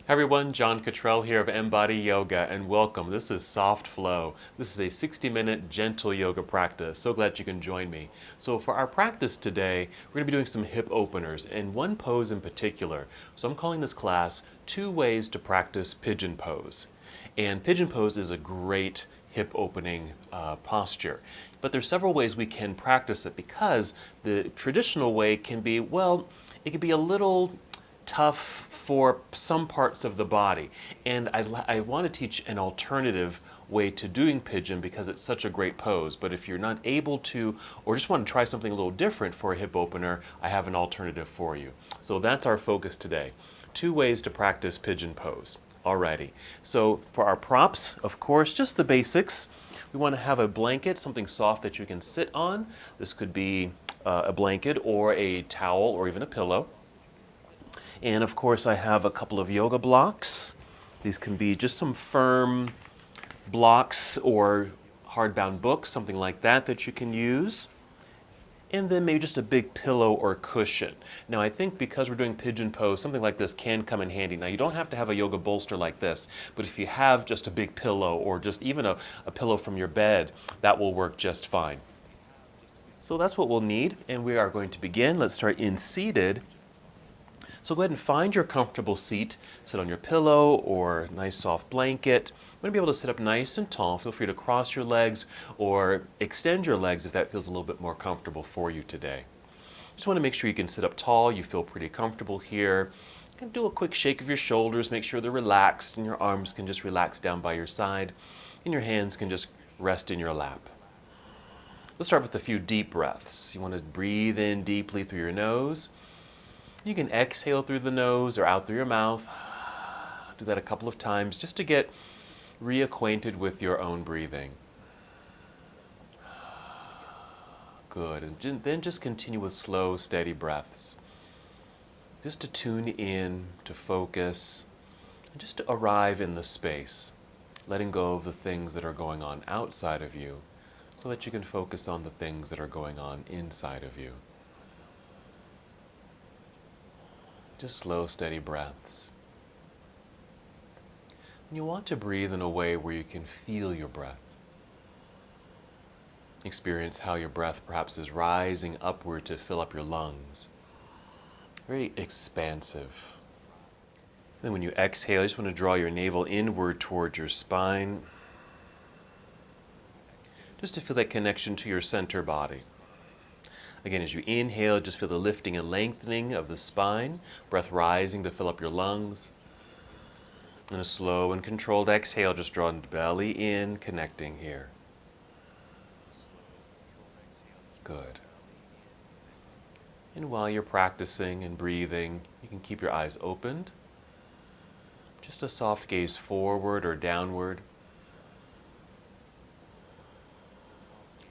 Hi everyone, John Cottrell here of MBODY Yoga, and welcome. This is Soft Flow. This is a 60-minute gentle yoga practice. So glad you can join me. So for our practice today, we're going to be doing some hip openers, and one pose in particular. So I'm calling this class 2 Ways to Practice Pigeon Pose. And Pigeon Pose is a great hip opening posture. But there's several ways we can practice it because the traditional way can be, well, it can be a little tough for some parts of the body. And I want to teach an alternative way to doing pigeon because it's such a great pose. But if you're not able to, or just want to try something a little different for a hip opener, I have an alternative for you. So that's our focus today. 2 ways to practice pigeon pose. Alrighty, so for our props, of course, just the basics. We want to have a blanket, something soft that you can sit on. This could be a blanket or a towel or even a pillow. And of course I have a couple of yoga blocks. These can be just some firm blocks or hardbound books, something like that that you can use. And then maybe just a big pillow or cushion. Now I think because we're doing pigeon pose, something like this can come in handy. Now you don't have to have a yoga bolster like this, but if you have just a big pillow or just even a pillow from your bed, that will work just fine. So that's what we'll need, and we are going to begin. Let's start in seated. So go ahead and find your comfortable seat. Sit on your pillow or a nice soft blanket. You want to be able to sit up nice and tall. Feel free to cross your legs or extend your legs if that feels a little bit more comfortable for you today. Just want to make sure you can sit up tall. You feel pretty comfortable here. You can do a quick shake of your shoulders. Make sure they're relaxed and your arms can just relax down by your side and your hands can just rest in your lap. Let's start with a few deep breaths. You want to breathe in deeply through your nose. You can exhale through the nose or out through your mouth. Do that a couple of times just to get reacquainted with your own breathing. Good. And then just continue with slow, steady breaths. Just to tune in, to focus, and just to arrive in the space, letting go of the things that are going on outside of you so that you can focus on the things that are going on inside of you. Just slow, steady breaths. And you want to breathe in a way where you can feel your breath. Experience how your breath perhaps is rising upward to fill up your lungs. Very expansive. Then when you exhale, you just want to draw your navel inward towards your spine. Just to feel that connection to your center body. Again, as you inhale, just feel the lifting and lengthening of the spine, breath rising to fill up your lungs. And a slow and controlled exhale, just draw the belly in, connecting here. Good. And while you're practicing and breathing, you can keep your eyes opened. Just a soft gaze forward or downward.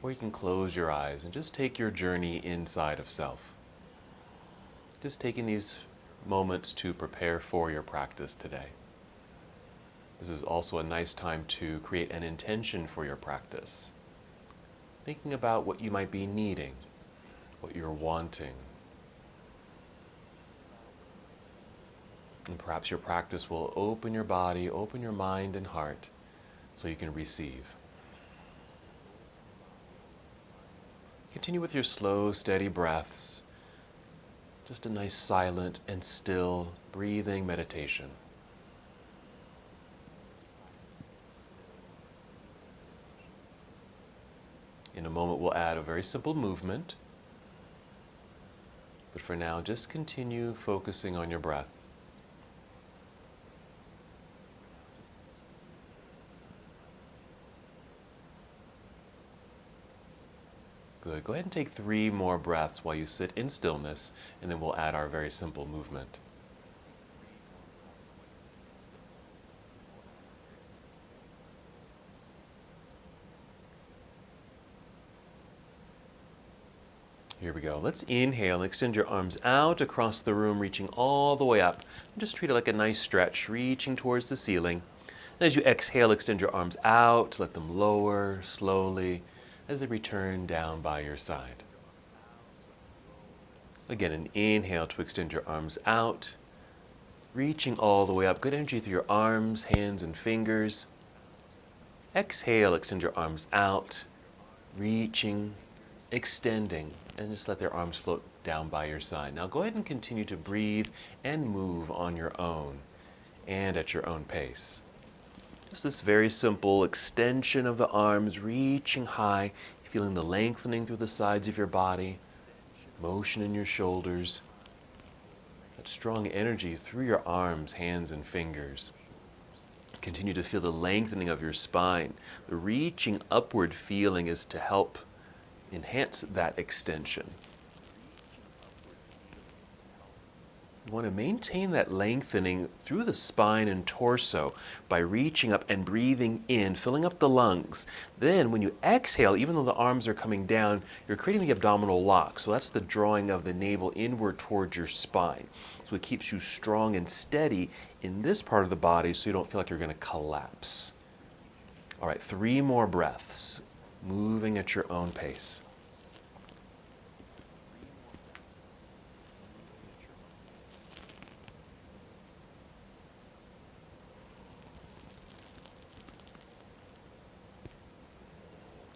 Or you can close your eyes and just take your journey inside of self. Just taking these moments to prepare for your practice today. This is also a nice time to create an intention for your practice. Thinking about what you might be needing, what you're wanting. And perhaps your practice will open your body, open your mind and heart so you can receive. Continue with your slow, steady breaths. Just a nice silent and still breathing meditation. In a moment we'll add a very simple movement. But for now, just continue focusing on your breath. Good. Go ahead and take 3 more breaths while you sit in stillness, and then we'll add our very simple movement. Here we go. Let's inhale and extend your arms out across the room, reaching all the way up. And just treat it like a nice stretch, reaching towards the ceiling. And as you exhale, extend your arms out, let them lower slowly as they return down by your side. Again, an inhale to extend your arms out. reaching all the way up. Good energy through your arms, hands, and fingers. Exhale, extend your arms out, reaching, extending, and just let their arms float down by your side. Now go ahead and continue to breathe and move on your own and at your own pace. Just this very simple extension of the arms, reaching high, feeling the lengthening through the sides of your body, motion in your shoulders, that strong energy through your arms, hands, and fingers. Continue to feel the lengthening of your spine. The reaching upward feeling is to help enhance that extension. You want to maintain that lengthening through the spine and torso by reaching up and breathing in, filling up the lungs. Then when you exhale, even though the arms are coming down, you're creating the abdominal lock. So that's the drawing of the navel inward towards your spine. So it keeps you strong and steady in this part of the body so you don't feel like you're going to collapse. All right, 3 more breaths, moving at your own pace.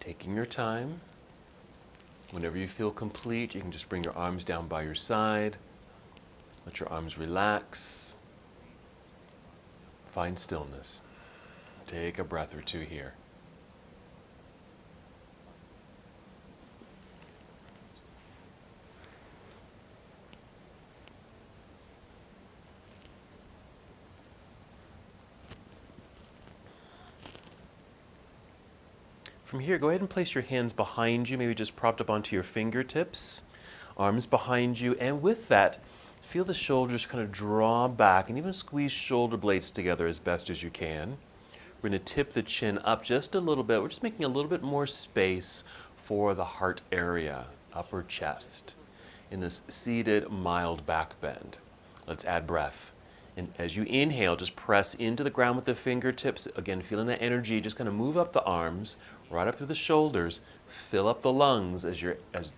Taking your time. Whenever you feel complete, you can just bring your arms down by your side. Let your arms relax. Find stillness. Take a breath or two here. From here, go ahead and place your hands behind you, maybe just propped up onto your fingertips, arms behind you, and with that, feel the shoulders kind of draw back and even squeeze shoulder blades together as best as you can. We're going to tip the chin up just a little bit. We're just making a little bit more space for the heart area, upper chest, in this seated mild back bend. Let's add breath. And as you inhale, just press into the ground with the fingertips. Again, feeling that energy, just kind of move up the arms, right up through the shoulders. Fill up the lungs as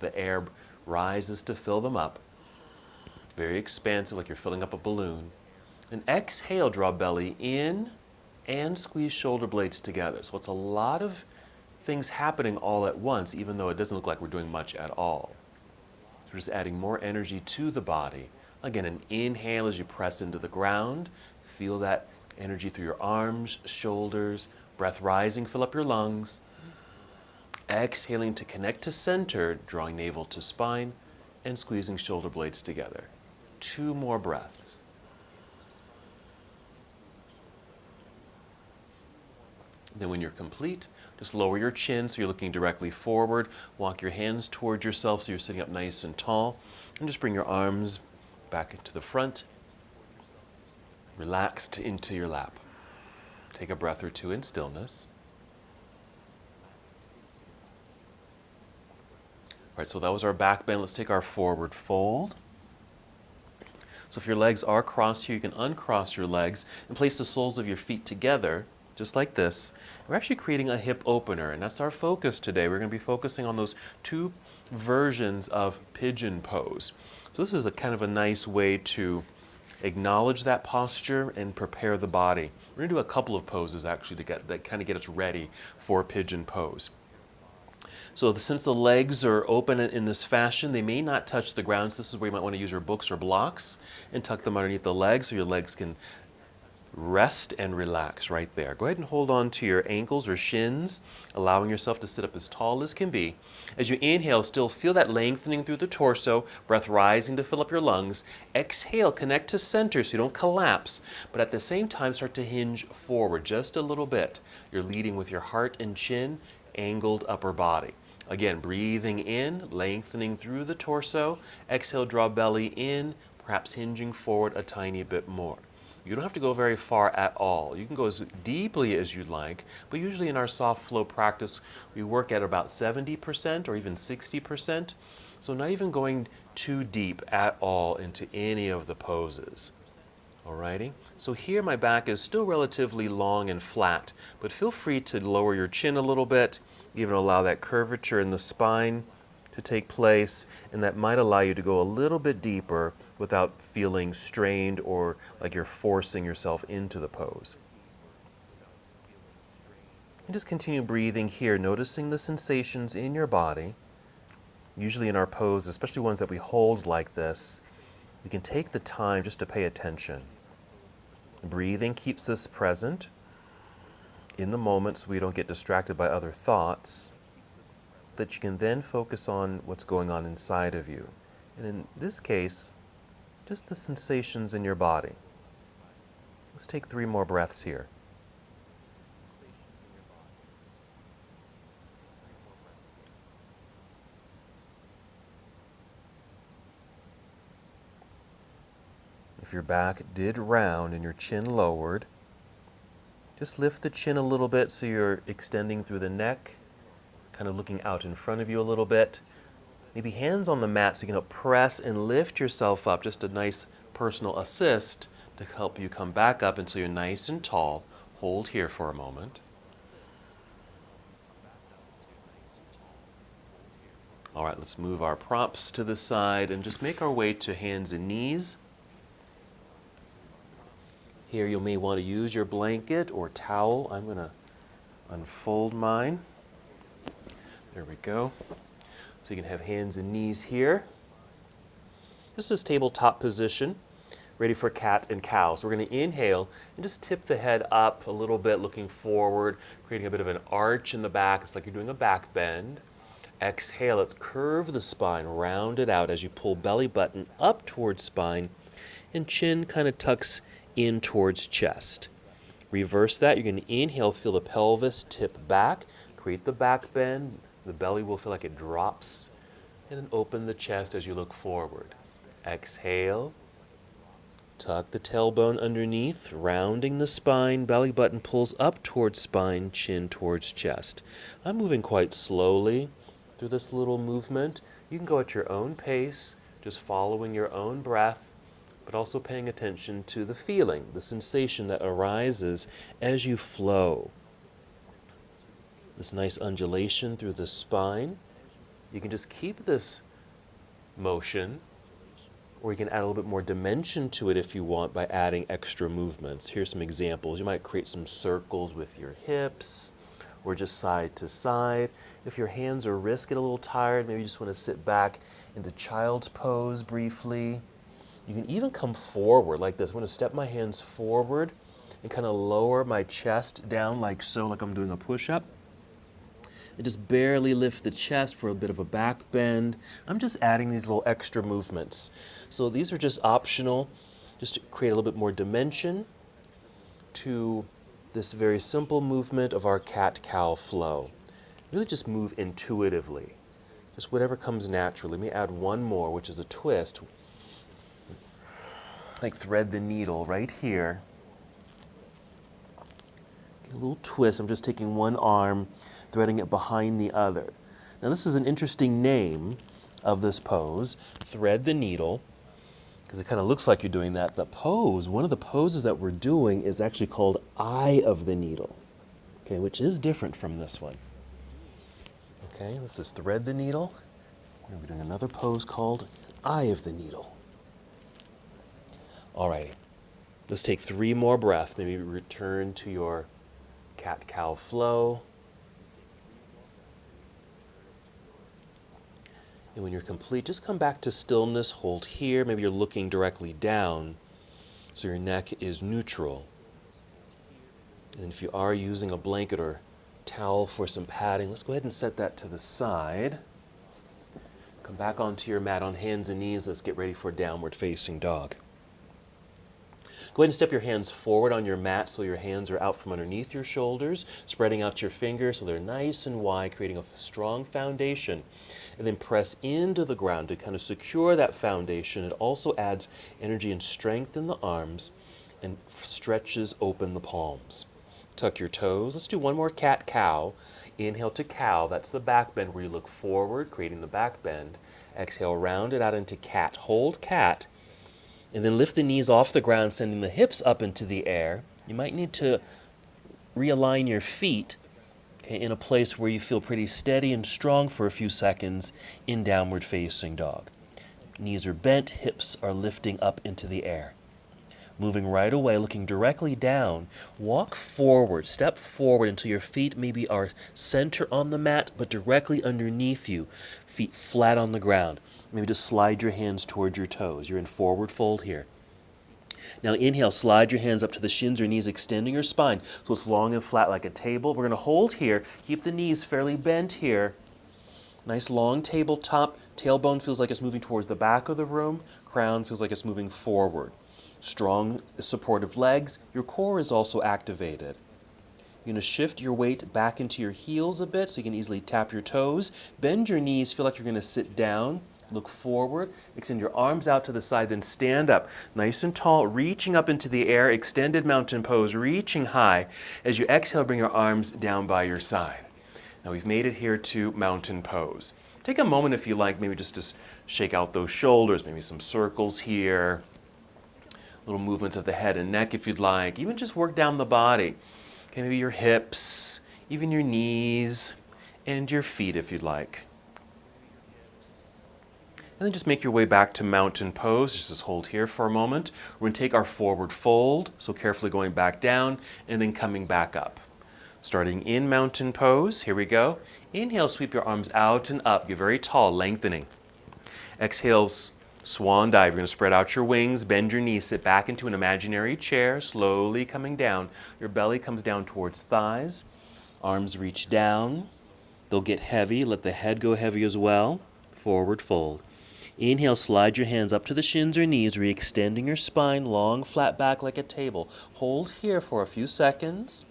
the air rises to fill them up. Very expansive, like you're filling up a balloon. And exhale, draw belly in and squeeze shoulder blades together. So it's a lot of things happening all at once, even though it doesn't look like we're doing much at all. So we're just adding more energy to the body. Again, an inhale as you press into the ground. Feel that energy through your arms, shoulders, breath rising, fill up your lungs. Exhaling to connect to center, drawing navel to spine, and squeezing shoulder blades together. 2 more breaths. Then when you're complete, just lower your chin so you're looking directly forward. Walk your hands toward yourself so you're sitting up nice and tall. And just bring your arms back into the front, relaxed into your lap. Take a breath or two in stillness. All right, so that was our back bend. Let's take our forward fold. So if your legs are crossed here, you can uncross your legs and place the soles of your feet together, just like this. We're actually creating a hip opener, and that's our focus today. We're going to be focusing on those 2 versions of Pigeon Pose. So this is a kind of a nice way to acknowledge that posture and prepare the body. We're going to do a couple of poses actually that kind of get us ready for Pigeon Pose. So since the legs are open in this fashion, they may not touch the ground. So this is where you might want to use your books or blocks and tuck them underneath the legs so your legs can rest and relax right there. Go ahead and hold on to your ankles or shins, allowing yourself to sit up as tall as can be. As you inhale, still feel that lengthening through the torso, breath rising to fill up your lungs. Exhale, connect to center so you don't collapse, but at the same time start to hinge forward just a little bit. You're leading with your heart and chin, angled upper body. Again, breathing in, lengthening through the torso. Exhale, draw belly in, perhaps hinging forward a tiny bit more. You don't have to go very far at all. You can go as deeply as you'd like, but usually in our soft flow practice, we work at about 70% or even 60%. So not even going too deep at all into any of the poses. Alrighty? So here my back is still relatively long and flat, but feel free to lower your chin a little bit, even allow that curvature in the spine to take place, and that might allow you to go a little bit deeper without feeling strained or like you're forcing yourself into the pose. And just continue breathing here, noticing the sensations in your body. Usually in our pose, especially ones that we hold like this, we can take the time just to pay attention. Breathing keeps us present in the moment so we don't get distracted by other thoughts, so that you can then focus on what's going on inside of you. And in this case, just the sensations in your body. Let's take 3 more breaths here. If your back did round and your chin lowered, just lift the chin a little bit so you're extending through the neck, kind of looking out in front of you a little bit. Maybe hands on the mat so you can press and lift yourself up, just a nice personal assist to help you come back up until you're nice and tall. Hold here for a moment. All right, let's move our props to the side and just make our way to hands and knees. Here you may want to use your blanket or towel. I'm going to unfold mine. There we go. So you can have hands and knees here. This is tabletop position, ready for cat and cow. So we're going to inhale and just tip the head up a little bit, looking forward, creating a bit of an arch in the back. It's like you're doing a back bend. Exhale, let's curve the spine, round it out as you pull belly button up towards spine, and chin kind of tucks in towards chest. Reverse that. You're going to inhale, feel the pelvis tip back, create the back bend. The belly will feel like it drops, and then open the chest as you look forward. Exhale, tuck the tailbone underneath, rounding the spine, belly button pulls up towards spine, chin towards chest. I'm moving quite slowly through this little movement. You can go at your own pace, just following your own breath, but also paying attention to the feeling, the sensation that arises as you flow. This nice undulation through the spine. You can just keep this motion, or you can add a little bit more dimension to it if you want by adding extra movements. Here's some examples. You might create some circles with your hips, or just side to side. If your hands or wrists get a little tired, maybe you just want to sit back into child's pose briefly. You can even come forward like this. I'm going to step my hands forward and kind of lower my chest down like so, like I'm doing a push-up. And just barely lift the chest for a bit of a back bend. I'm just adding these little extra movements. So these are just optional, just to create a little bit more dimension to this very simple movement of our cat-cow flow. Really just move intuitively. Just whatever comes naturally. Let me add one more, which is a twist. Like thread the needle right here. Get a little twist. I'm just taking one arm, threading it behind the other. Now this is an interesting name of this pose, thread the needle, because it kind of looks like you're doing that. The pose, one of the poses that we're doing is actually called eye of the needle, okay, which is different from this one. Okay, this is thread the needle. We're doing another pose called eye of the needle. Alrighty, let's take 3 more breaths. Maybe return to your cat-cow flow. And when you're complete, just come back to stillness, hold here. Maybe you're looking directly down, so your neck is neutral. And if you are using a blanket or towel for some padding, let's go ahead and set that to the side. Come back onto your mat on hands and knees. Let's get ready for downward facing dog. Go ahead and step your hands forward on your mat so your hands are out from underneath your shoulders, spreading out your fingers so they're nice and wide, creating a strong foundation. And then press into the ground to kind of secure that foundation. It also adds energy and strength in the arms and stretches open the palms. Tuck your toes. Let's do one more cat-cow. Inhale to cow. That's the back bend where you look forward, creating the back bend. Exhale, round it out into cat. Hold cat. And then lift the knees off the ground, sending the hips up into the air. You might need to realign your feet. Okay, Okay, in a place where you feel pretty steady and strong for a few seconds in downward facing dog. Knees are bent, hips are lifting up into the air. Moving right away, looking directly down, walk forward, step forward until your feet maybe are center on the mat, but directly underneath you, feet flat on the ground. Maybe just slide your hands towards your toes. You're in forward fold here. Now inhale, slide your hands up to the shins or knees, extending your spine so it's long and flat like a table. We're going to hold here, keep the knees fairly bent here. Nice long tabletop. Tailbone feels like it's moving towards the back of the room. Crown feels like it's moving forward. Strong supportive legs. Your core is also activated. You're going to shift your weight back into your heels a bit so you can easily tap your toes. Bend your knees. Feel like you're going to sit down. Look forward. Extend your arms out to the side. Then stand up. Nice and tall. Reaching up into the air. Extended mountain pose. Reaching high. As you exhale, bring your arms down by your side. Now we've made it here to mountain pose. Take a moment if you like, maybe just to shake out those shoulders. Maybe some circles here. Little movements of the head and neck if you'd like. Even just work down the body. Okay, maybe your hips, even your knees, and your feet if you'd like. And then just make your way back to mountain pose. Just hold here for a moment. We're going to take our forward fold, so carefully going back down and then coming back up. Starting in mountain pose, here we go. Inhale, sweep your arms out and up. Get very tall, lengthening. Exhale, swan dive. You're going to spread out your wings, bend your knees, sit back into an imaginary chair, slowly coming down. Your belly comes down towards thighs. Arms reach down. They'll get heavy. Let the head go heavy as well. Forward fold. Inhale, slide your hands up to the shins or knees, re-extending your spine, long, flat back like a table. Hold here for a few seconds,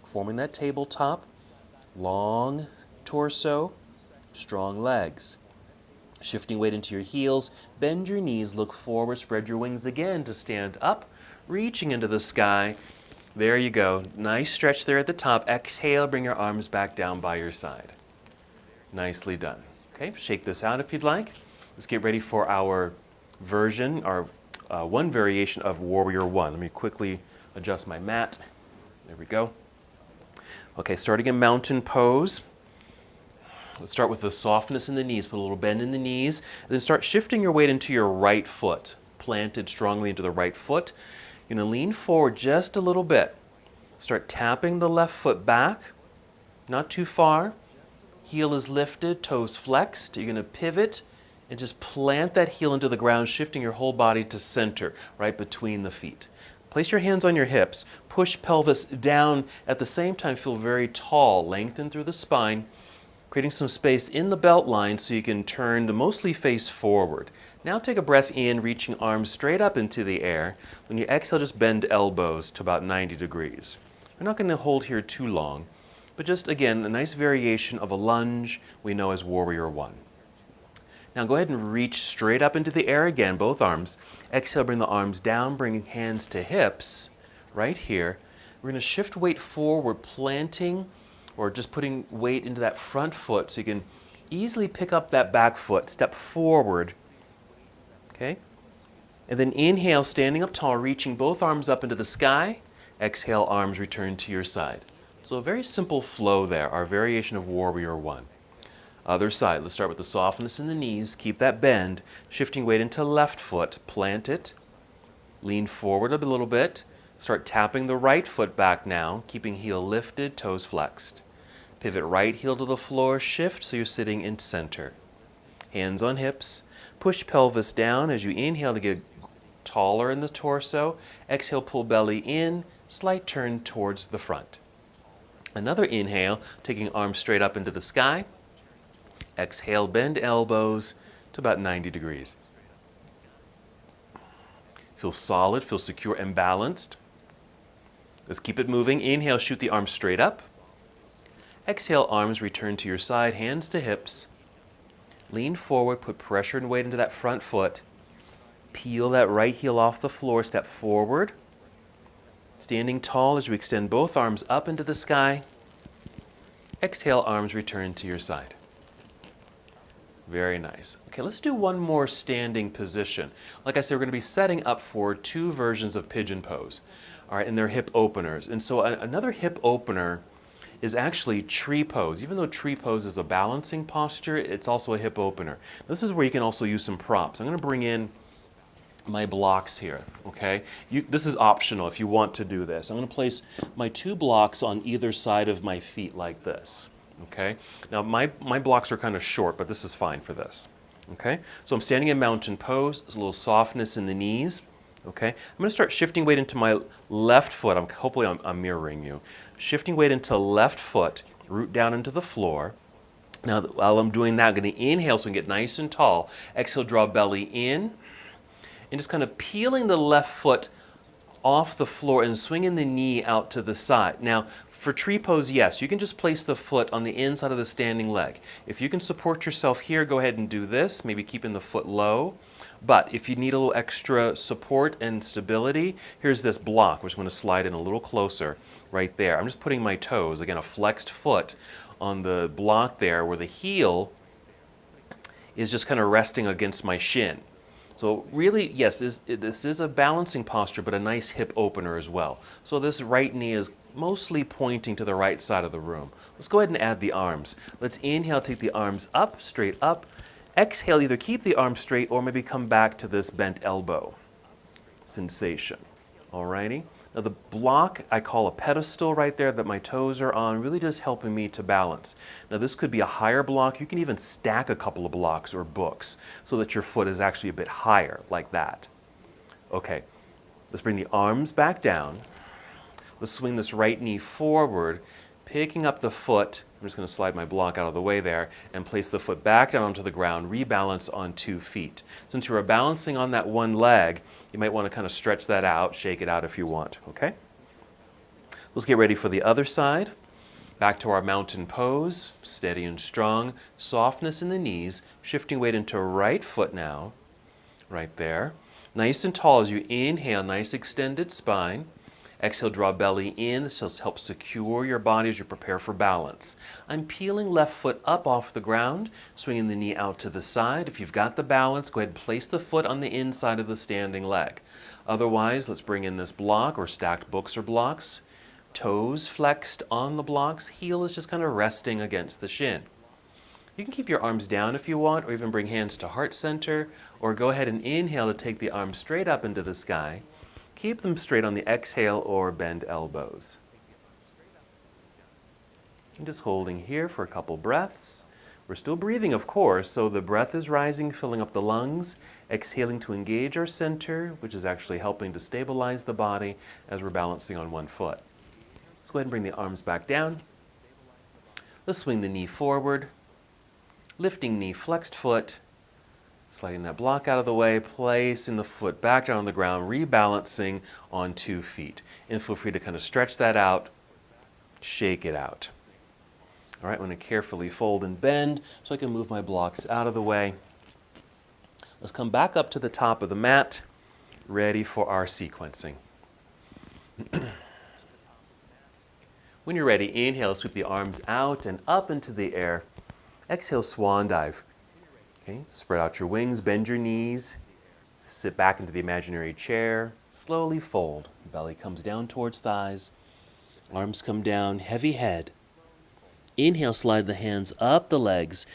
forming that tabletop. Long torso, strong legs. Shifting weight into your heels, bend your knees, look forward, spread your wings again to stand up, reaching into the sky. There you go. Nice stretch there at the top. Exhale, bring your arms back down by your side. Nicely done. Okay, shake this out if you'd like. Let's get ready for our version, our one variation of Warrior One. Let me quickly adjust my mat. There we go. Okay, starting in mountain pose. Let's start with the softness in the knees. Put a little bend in the knees. And then start shifting your weight into your right foot. Planted strongly into the right foot. You're going to lean forward just a little bit. Start tapping the left foot back. Not too far. Heel is lifted, toes flexed. You're going to pivot and just plant that heel into the ground, shifting your whole body to center, right between the feet. Place your hands on your hips. Push pelvis down. At the same time, feel very tall. Lengthen through the spine, creating some space in the belt line so you can turn to mostly face forward. Now take a breath in, reaching arms straight up into the air. When you exhale, just bend elbows to about 90 degrees. We're not going to hold here too long, but just, again, a nice variation of a lunge we know as Warrior One. Now go ahead and reach straight up into the air again, both arms. Exhale, bring the arms down, bringing hands to hips, right here. We're going to shift weight forward, planting or just putting weight into that front foot so you can easily pick up that back foot, step forward, okay? And then inhale, standing up tall, reaching both arms up into the sky. Exhale, arms return to your side. So a very simple flow there, our variation of Warrior One. Other side, let's start with the softness in the knees. Keep that bend, shifting weight into left foot, plant it, lean forward a little bit. Start tapping the right foot back now, keeping heel lifted, toes flexed. Pivot right heel to the floor, shift so you're sitting in center. Hands on hips. Push pelvis down as you inhale to get taller in the torso. Exhale, pull belly in, slight turn towards the front. Another inhale, taking arms straight up into the sky. Exhale, bend elbows to about 90 degrees. Feel solid, feel secure and balanced. Let's keep it moving. Inhale, shoot the arms straight up. Exhale, arms return to your side, hands to hips. Lean forward, put pressure and weight into that front foot. Peel that right heel off the floor, step forward. Standing tall as you extend both arms up into the sky. Exhale, arms return to your side. Very nice. Okay, let's do one more standing position. Like I said, we're going to be setting up for two versions of Pigeon Pose. All right, and they're hip openers. And so another hip opener is actually tree pose. Even though tree pose is a balancing posture, it's also a hip opener. This is where you can also use some props. I'm going to bring in my blocks here, okay? This is optional if you want to do this. I'm going to place my 2 blocks on either side of my feet like this, okay? Now my blocks are kind of short, but this is fine for this, okay? So I'm standing in mountain pose. There's a little softness in the knees, okay? I'm going to start shifting weight into my left foot. Hopefully I'm mirroring you. Shifting weight into left foot, root down into the floor. Now while I'm doing that, I'm going to inhale so we can get nice and tall. Exhale, draw belly in. And just kind of peeling the left foot off the floor and swinging the knee out to the side. Now, for tree pose, yes, you can just place the foot on the inside of the standing leg. If you can support yourself here, go ahead and do this, maybe keeping the foot low. But if you need a little extra support and stability, here's this block. We're just going to slide in a little closer right there. I'm just putting my toes, again, a flexed foot on the block there where the heel is just kind of resting against my shin. So really, yes, this is a balancing posture, but a nice hip opener as well. So this right knee is mostly pointing to the right side of the room. Let's go ahead and add the arms. Let's inhale, take the arms up, straight up. Exhale, either keep the arms straight or maybe come back to this bent elbow sensation. Alrighty? Now the block I call a pedestal right there that my toes are on, really just helping me to balance. Now this could be a higher block. You can even stack a couple of blocks or books so that your foot is actually a bit higher, like that. Okay, let's bring the arms back down. Let's swing this right knee forward, picking up the foot. I'm just going to slide my block out of the way there and place the foot back down onto the ground, rebalance on 2 feet. Since you are balancing on that one leg, you might want to kind of stretch that out, shake it out if you want, okay? Let's get ready for the other side. Back to our mountain pose, steady and strong, softness in the knees, shifting weight into right foot now, right there. Nice and tall as you inhale, nice extended spine. Exhale, draw belly in. This helps secure your body as you prepare for balance. I'm peeling left foot up off the ground, swinging the knee out to the side. If you've got the balance, go ahead and place the foot on the inside of the standing leg. Otherwise, let's bring in this block or stacked books or blocks. Toes flexed on the blocks. Heel is just kind of resting against the shin. You can keep your arms down if you want, or even bring hands to heart center, or go ahead and inhale to take the arms straight up into the sky. Keep them straight on the exhale or bend elbows. And just holding here for a couple breaths. We're still breathing, of course, so the breath is rising, filling up the lungs, exhaling to engage our center, which is actually helping to stabilize the body as we're balancing on one foot. Let's go ahead and bring the arms back down. Let's swing the knee forward, lifting knee, flexed foot, sliding that block out of the way, placing the foot back down on the ground, rebalancing on 2 feet. And feel free to kind of stretch that out, shake it out. All right, I'm going to carefully fold and bend so I can move my blocks out of the way. Let's come back up to the top of the mat, ready for our sequencing. When you're ready, inhale, sweep the arms out and up into the air. Exhale, swan dive. Okay, spread out your wings, bend your knees, sit back into the imaginary chair, slowly fold. Belly comes down towards thighs, arms come down, heavy head. Inhale, slide the hands up the legs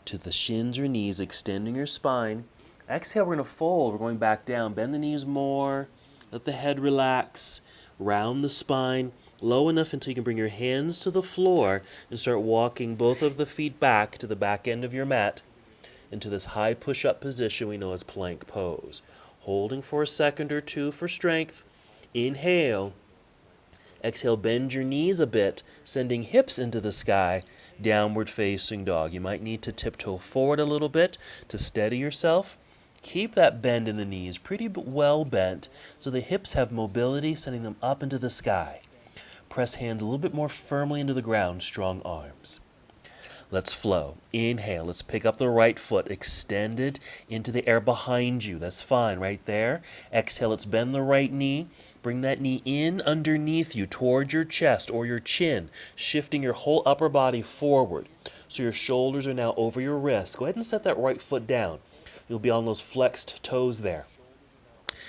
to the shins or knees, extending your spine. Exhale, we're going to fold. We're going back down. Bend the knees more, let the head relax, round the spine, low enough until you can bring your hands to the floor and start walking both of the feet back to the back end of your mat, into this high push-up position we know as plank pose. Holding for a second or two for strength. Inhale. Exhale, bend your knees a bit, sending hips into the sky. Downward facing dog. You might need to tiptoe forward a little bit to steady yourself. Keep that bend in the knees pretty well bent so the hips have mobility, sending them up into the sky. Press hands a little bit more firmly into the ground, strong arms. Let's flow. Inhale. Let's pick up the right foot, extended into the air behind you. That's fine right there. Exhale. Let's bend the right knee. Bring that knee in underneath you towards your chest or your chin, shifting your whole upper body forward. So your shoulders are now over your wrists. Go ahead and set that right foot down. You'll be on those flexed toes there.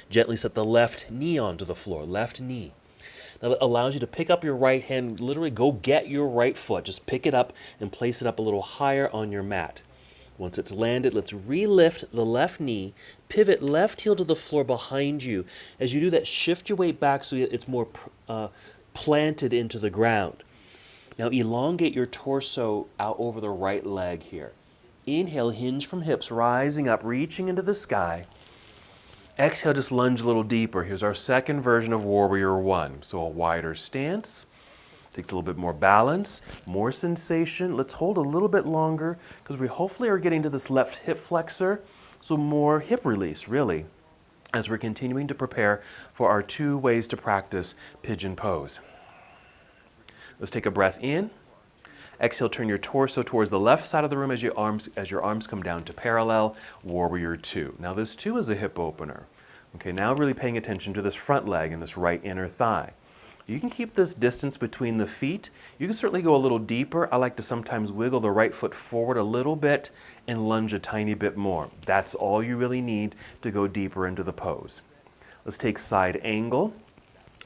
Gently set the left knee onto the floor, left knee. Now, that allows you to pick up your right hand, literally go get your right foot. Just pick it up and place it up a little higher on your mat. Once it's landed, let's relift the left knee, pivot left heel to the floor behind you. As you do that, shift your weight back so it's more planted into the ground. Now elongate your torso out over the right leg here. Inhale, hinge from hips, rising up, reaching into the sky. Exhale, just lunge a little deeper. Here's our second version of Warrior One. So a wider stance. Takes a little bit more balance, more sensation. Let's hold a little bit longer because we hopefully are getting to this left hip flexor. So more hip release, really, as we're continuing to prepare for our 2 ways to practice Pigeon Pose. Let's take a breath in. Exhale, turn your torso towards the left side of the room as your arms come down to parallel, Warrior Two. Now this too is a hip opener. Okay, now really paying attention to this front leg and this right inner thigh. You can keep this distance between the feet. You can certainly go a little deeper. I like to sometimes wiggle the right foot forward a little bit and lunge a tiny bit more. That's all you really need to go deeper into the pose. Let's take side angle.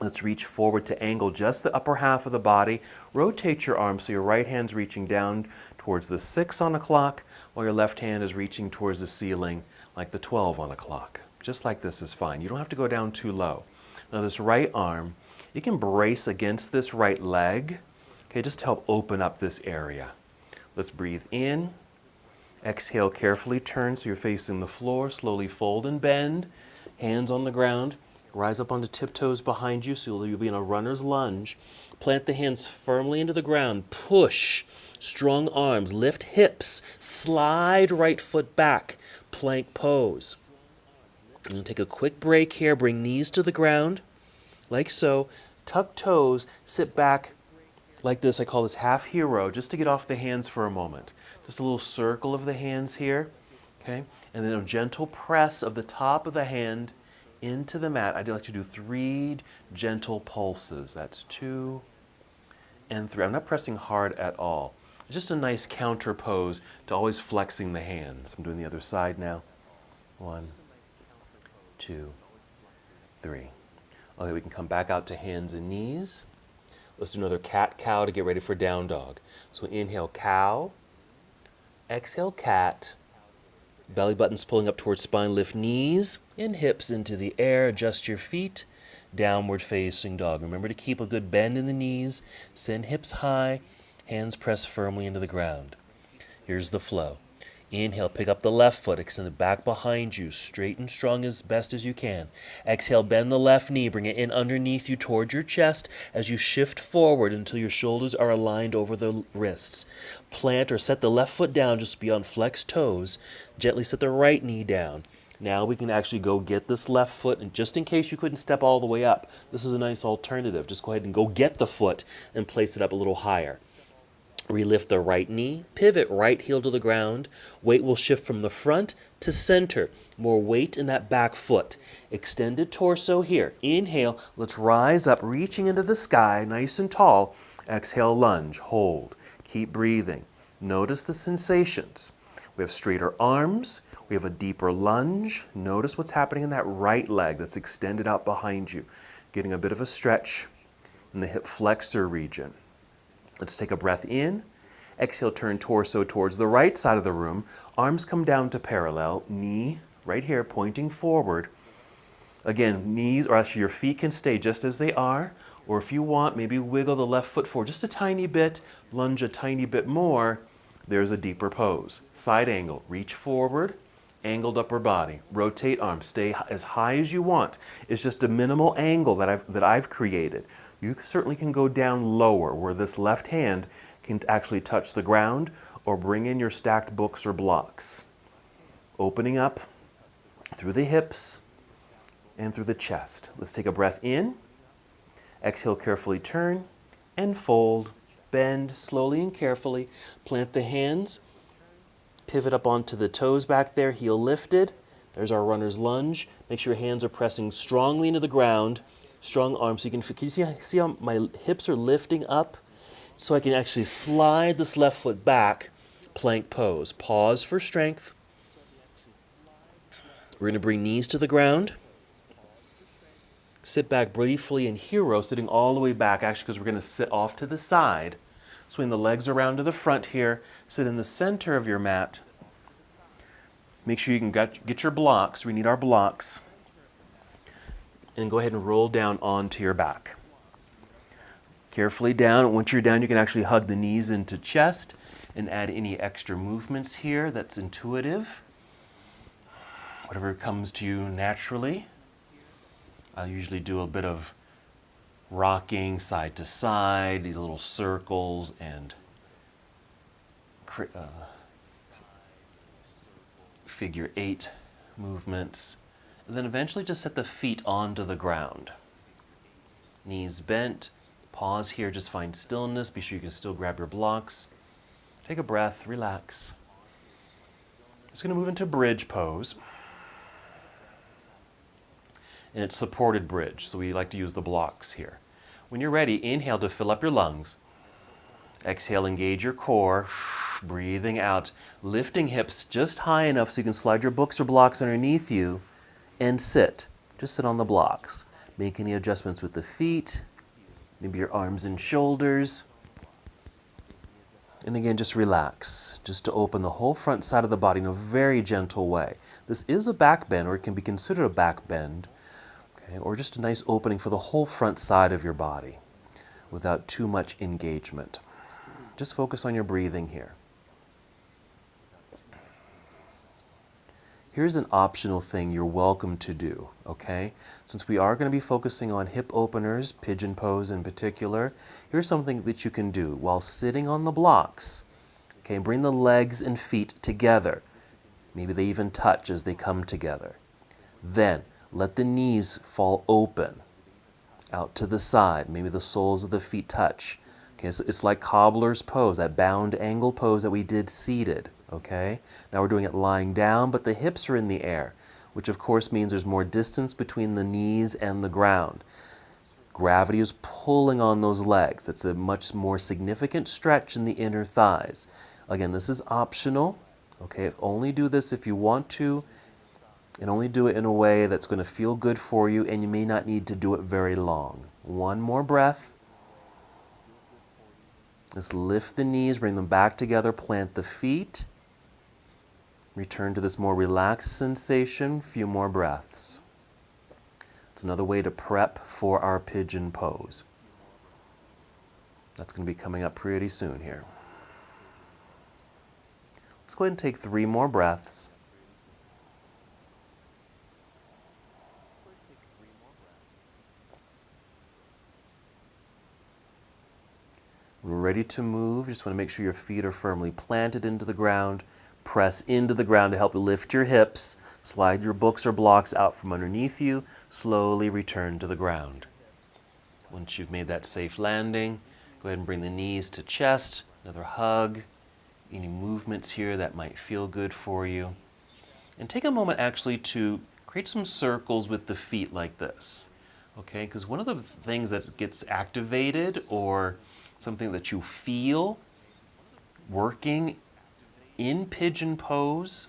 Let's reach forward to angle just the upper half of the body. Rotate your arms so your right hand's reaching down towards the 6 on a clock, while your left hand is reaching towards the ceiling like the 12 on a clock. Just like this is fine. You don't have to go down too low. Now this right arm, you can brace against this right leg, okay, just to help open up this area. Let's breathe in. Exhale, carefully turn so you're facing the floor. Slowly fold and bend. Hands on the ground. Rise up onto tiptoes behind you so you'll be in a runner's lunge. Plant the hands firmly into the ground. Push. Strong arms. Lift hips. Slide right foot back. Plank pose. I'm going to take a quick break here. Bring knees to the ground. Like so. Tuck toes. Sit back like this. I call this half hero, just to get off the hands for a moment. Just a little circle of the hands here. Okay? And then a gentle press of the top of the hand into the mat. I'd like to do 3 gentle pulses. That's 2 and 3. I'm not pressing hard at all. It's just a nice counter pose to always flexing the hands. I'm doing the other side now. 1, 2, 3. Okay, we can come back out to hands and knees. Let's do another cat-cow to get ready for down dog. So inhale, cow. Exhale, cat. Belly button's pulling up towards spine. Lift knees and hips into the air. Adjust your feet. Downward facing dog. Remember to keep a good bend in the knees. Send hips high. Hands press firmly into the ground. Here's the flow. Inhale, pick up the left foot, extend it back behind you, straight and strong as best as you can. Exhale, bend the left knee, bring it in underneath you towards your chest as you shift forward until your shoulders are aligned over the wrists. Plant or set the left foot down just beyond flexed toes. Gently set the right knee down. Now we can actually go get this left foot, and just in case you couldn't step all the way up, this is a nice alternative. Just go ahead and go get the foot and place it up a little higher. Relift the right knee, pivot right heel to the ground. Weight will shift from the front to center. More weight in that back foot. Extended torso here. Inhale, let's rise up, reaching into the sky, nice and tall. Exhale, lunge, hold. Keep breathing. Notice the sensations. We have straighter arms. We have a deeper lunge. Notice what's happening in that right leg that's extended out behind you. Getting a bit of a stretch in the hip flexor region. Let's take a breath in. Exhale, turn torso towards the right side of the room. Arms come down to parallel. Knee right here pointing forward. Again, knees, or actually your feet can stay just as they are. Or if you want, maybe wiggle the left foot forward just a tiny bit. Lunge a tiny bit more. There's a deeper pose. Side angle. Reach forward. Angled upper body. Rotate arms. Stay as high as you want. It's just a minimal angle that I've created. You certainly can go down lower where this left hand can actually touch the ground, or bring in your stacked books or blocks. Opening up through the hips and through the chest. Let's take a breath in. Exhale, carefully turn and fold. Bend slowly and carefully. Plant the hands. Pivot up onto the toes back there, heel lifted. There's our runner's lunge. Make sure your hands are pressing strongly into the ground. Strong arms. So can you see how my hips are lifting up? So I can actually slide this left foot back. Plank pose. Pause for strength. We're going to bring knees to the ground. Sit back briefly in hero, sitting all the way back, actually, because we're going to sit off to the side. Swing the legs around to the front here. Sit in the center of your mat. Make sure you can get your blocks. We need our blocks. And go ahead and roll down onto your back. Carefully down. Once you're down, you can actually hug the knees into chest and add any extra movements here that's intuitive. Whatever comes to you naturally. I usually do a bit of rocking side to side, these little circles and figure 8 movements. And then eventually just set the feet onto the ground. Knees bent. Pause here, just find stillness. Be sure you can still grab your blocks. Take a breath, relax. Just going to move into bridge pose. And it's supported bridge, so we like to use the blocks here. When you're ready, inhale to fill up your lungs. Exhale, engage your core. Breathing out, lifting hips just high enough so you can slide your books or blocks underneath you and sit. Just sit on the blocks. Make any adjustments with the feet, maybe your arms and shoulders. And again, just relax, just to open the whole front side of the body in a very gentle way. This is a back bend, or it can be considered a back bend. Okay, or just a nice opening for the whole front side of your body without too much engagement. Just focus on your breathing here. Here's an optional thing you're welcome to do, okay? Since we are going to be focusing on hip openers, pigeon pose in particular, here's something that you can do while sitting on the blocks. Okay, bring the legs and feet together. Maybe they even touch as they come together. Then, let the knees fall open out to the side. Maybe the soles of the feet touch. Okay, so it's like Cobbler's pose, that bound angle pose that we did seated. Okay, now we're doing it lying down, but the hips are in the air, which of course means there's more distance between the knees and the ground. Gravity is pulling on those legs. It's a much more significant stretch in the inner thighs. Again, this is optional. Okay, only do this if you want to. And only do it in a way that's going to feel good for you, and you may not need to do it very long. One more breath. Just lift the knees, bring them back together, plant the feet. Return to this more relaxed sensation, few more breaths. It's another way to prep for our pigeon pose. That's going to be coming up pretty soon here. Let's go ahead and take 3 more breaths. We're ready to move. Just want to make sure your feet are firmly planted into the ground. Press into the ground to help lift your hips. Slide your books or blocks out from underneath you. Slowly return to the ground. Once you've made that safe landing, go ahead and bring the knees to chest. Another hug. Any movements here that might feel good for you. And take a moment actually to create some circles with the feet like this. Okay, because one of the things that gets activated or something that you feel working in pigeon pose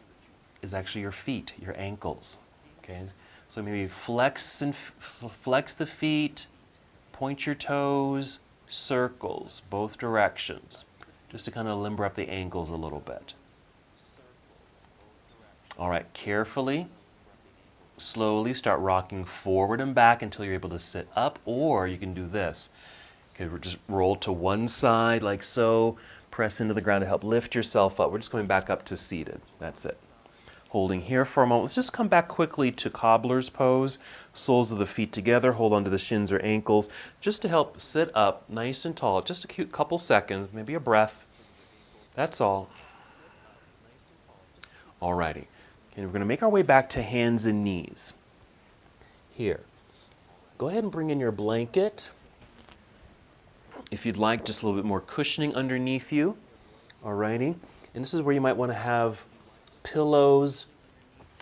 is actually your feet, your ankles. Okay, so maybe flex the feet, point your toes, circles, both directions, just to kind of limber up the ankles a little bit. All right, carefully, slowly start rocking forward and back until you're able to sit up, or you can do this. Okay, we're just roll to one side like so. Press into the ground to help lift yourself up. We're just going back up to seated. That's it. Holding here for a moment. Let's just come back quickly to Cobbler's pose. Soles of the feet together. Hold onto the shins or ankles just to help sit up nice and tall. Just a cute couple seconds, maybe a breath. That's all. Alrighty. Okay, we're going to make our way back to hands and knees. Here. Go ahead and bring in your blanket. If you'd like, just a little bit more cushioning underneath you. Alrighty. And this is where you might want to have pillows